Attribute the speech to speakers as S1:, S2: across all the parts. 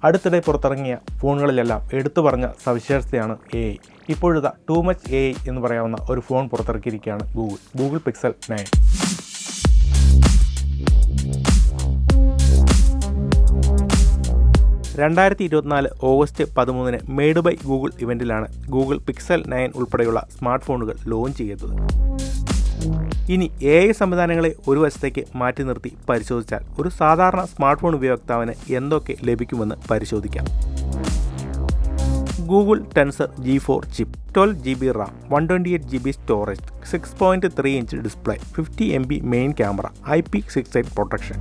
S1: അടുത്തിടെ പുറത്തിറങ്ങിയ ഫോണുകളിലെല്ലാം എടുത്തു പറഞ്ഞ സവിശേഷതയാണ് AI. ഇപ്പോഴത്തെ ടു മച്ച് AI എന്ന് പറയാവുന്ന ഒരു ഫോൺ പുറത്തിറക്കിയിരിക്കുകയാണ് Google Pixel 9. August 13 made by Google ഇവന്റിലാണ് ഗൂഗിൾ പിക്സൽ 9 ഉൾപ്പെടെയുള്ള സ്മാർട്ട് ഫോണുകൾ ലോഞ്ച് ചെയ്തത്. ഇനി AI സംവിധാനങ്ങളെ ഒരു വശത്തേക്ക് മാറ്റി നിർത്തി പരിശോധിച്ചാൽ ഒരു സാധാരണ സ്മാർട്ട് ഫോൺ ഉപയോക്താവിന് എന്തൊക്കെ ലഭിക്കുമെന്ന് പരിശോധിക്കാം. Google tensor G4 chip, 12GB RAM, 128GB storage, 6.3 inch display, 50MP main camera, IP68 protection.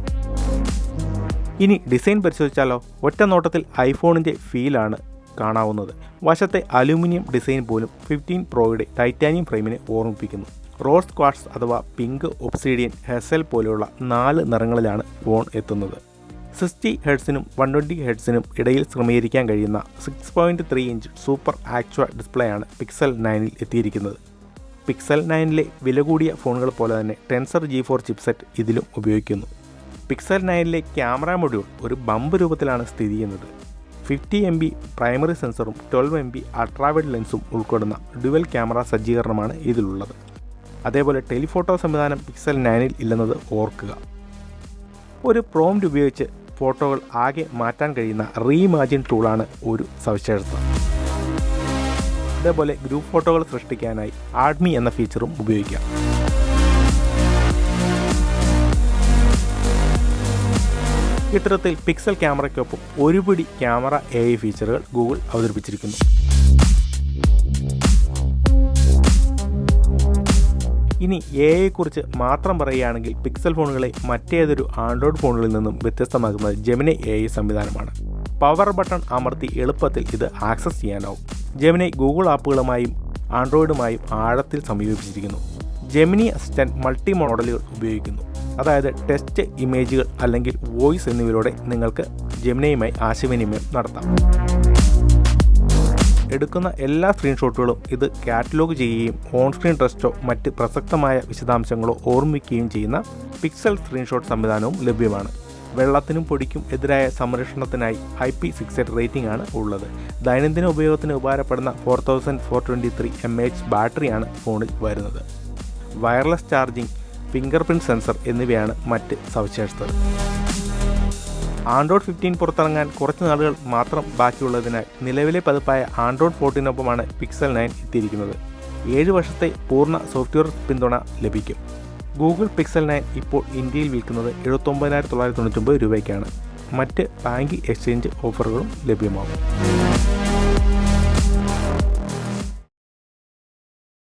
S1: ഇനി ഡിസൈൻ പരിശോധിച്ചാലോ, ഒറ്റ നോട്ടത്തിൽ ഐഫോണിൻ്റെ ഫീലാണ് കാണാവുന്നത്. വശത്തെ അലൂമിനിയം ഡിസൈൻ പോലും 15 പ്രോയുടെ ടൈറ്റാനിയം ഫ്രെയിമിനെ ഓർമ്മിപ്പിക്കുന്നു. റോസ് ക്വാർട്സ് അഥവാ പിങ്ക്, ഒബ്സിഡിയൻ, ഹെസൽ പോലെയുള്ള 4 നിറങ്ങളിലാണ് ഫോൺ എത്തുന്നത്. 60 ഹെർട്സിനും 120 ഹെർട്സിനും ഇടയിൽ ക്രമീകരിക്കാൻ കഴിയുന്ന 6.3 ഇഞ്ച് സൂപ്പർ ആക്ച്വ ഡിസ്പ്ലേ ആണ് പിക്സൽ 9ൽ എത്തിയിരിക്കുന്നത്. പിക്സൽ 9ലെ വില കൂടിയ ഫോണുകൾ പോലെ തന്നെ ടെൻസർ G4 ചിപ്സെറ്റ് ഇതിലും ഉപയോഗിക്കുന്നു. പിക്സൽ 9ലെ ക്യാമറ മൊഡ്യൂൾ ഒരു ബമ്പ് രൂപത്തിലാണ് സ്ഥിതി ചെയ്യുന്നത്. 50MP പ്രൈമറി സെൻസറും 12MP അൾട്രാവൈഡ് ലെൻസും ഉൾക്കൊള്ളുന്ന ഡ്യുവൽ ക്യാമറ സജ്ജീകരണമാണ് ഇതിലുള്ളത്. അതേപോലെ ടെലിഫോട്ടോ സംവിധാനം പിക്സൽ 9ൽ ഇല്ലെന്നത് ഓർക്കുക. ഒരു പ്രോംപ്റ്റ് ഉപയോഗിച്ച് ഫോട്ടോകൾ ആകെ മാറ്റാൻ കഴിയുന്ന റീഇമാജിൻ ടൂളാണ് ഒരു സവിശേഷത. അതേപോലെ ഗ്രൂപ്പ് ഫോട്ടോകൾ സൃഷ്ടിക്കാനായി ആഡ്മി എന്ന ഫീച്ചറും ഉപയോഗിക്കാം. ഇത്തരത്തിൽ പിക്സൽ ക്യാമറയ്ക്കൊപ്പം ഒരുപിടി ക്യാമറ AI ഫീച്ചറുകൾ ഗൂഗിൾ അവതരിപ്പിച്ചിരിക്കുന്നു. ഇനി AI-യെക്കുറിച്ച് മാത്രം പറയുകയാണെങ്കിൽ പിക്സൽ ഫോണുകളെ മറ്റേതൊരു ആൻഡ്രോയിഡ് ഫോണുകളിൽ നിന്നും വ്യത്യസ്തമാക്കുന്നത് ജെമിനി AI സംവിധാനമാണ്. പവർ ബട്ടൺ അമർത്തി എളുപ്പത്തിൽ ഇത് ആക്സസ് ചെയ്യാനാവും. ജെമിനി ഗൂഗിൾ ആപ്പുകളുമായും ആൻഡ്രോയിഡുമായും ആഴത്തിൽ സമീപിച്ചിരിക്കുന്നു. ജെമിനി അസിസ്റ്റന്റ് മൾട്ടി മോഡലുകൾ ഉപയോഗിക്കുന്നു. അതായത് ടെക്സ്റ്റ്, ഇമേജുകൾ അല്ലെങ്കിൽ വോയിസ് എന്നിവയിലൂടെ നിങ്ങൾക്ക് ജെമിനിയുമായി ആശയവിനിമയം നടത്താം. എടുക്കുന്ന എല്ലാ സ്ക്രീൻഷോട്ടുകളും ഇത് കാറ്റലോഗ് ചെയ്യുകയും ഓൺ സ്ക്രീൻ ടെക്സ്റ്റോ മറ്റ് പ്രസക്തമായ വിശദാംശങ്ങളോ ഓർമ്മിക്കുകയും ചെയ്യുന്ന പിക്സൽ സ്ക്രീൻഷോട്ട് സംവിധാനവും ലഭ്യമാണ്. വെള്ളത്തിനും പൊടിക്കും എതിരായ സംരക്ഷണത്തിനായി IP68 റേറ്റിംഗ് ആണ് ഉള്ളത്. ദൈനംദിന ഉപയോഗത്തിന് ഉപകാരപ്പെടുന്ന 4423 mAh ബാറ്ററിയാണ് ഫോണിൽ വരുന്നത്. Wireless charging, finger print sensor എന്നിവയാണ് മറ്റ് സവിശേഷതകൾ. ആൻഡ്രോയിഡ് 15 പുറത്തിറങ്ങാൻ കുറച്ച് നാളുകൾ മാത്രം ബാക്കിയുള്ളതിനാൽ നിലവിലെ പതിപ്പായ ആൻഡ്രോയിഡ് 14നൊപ്പമാണ് പിക്സൽ 9 എത്തിയിരിക്കുന്നത്. 7 വർഷത്തെ പൂർണ്ണ സോഫ്റ്റ്വെയർ പിന്തുണ ലഭിക്കും. ഗൂഗിൾ പിക്സൽ 9 ഇപ്പോൾ ഇന്ത്യയിൽ വിൽക്കുന്നത് 79,999 രൂപയ്ക്കാണ്. മറ്റ് ബാങ്കിംഗ് എക്സ്ചേഞ്ച് ഓഫറുകളും ലഭ്യമാകും.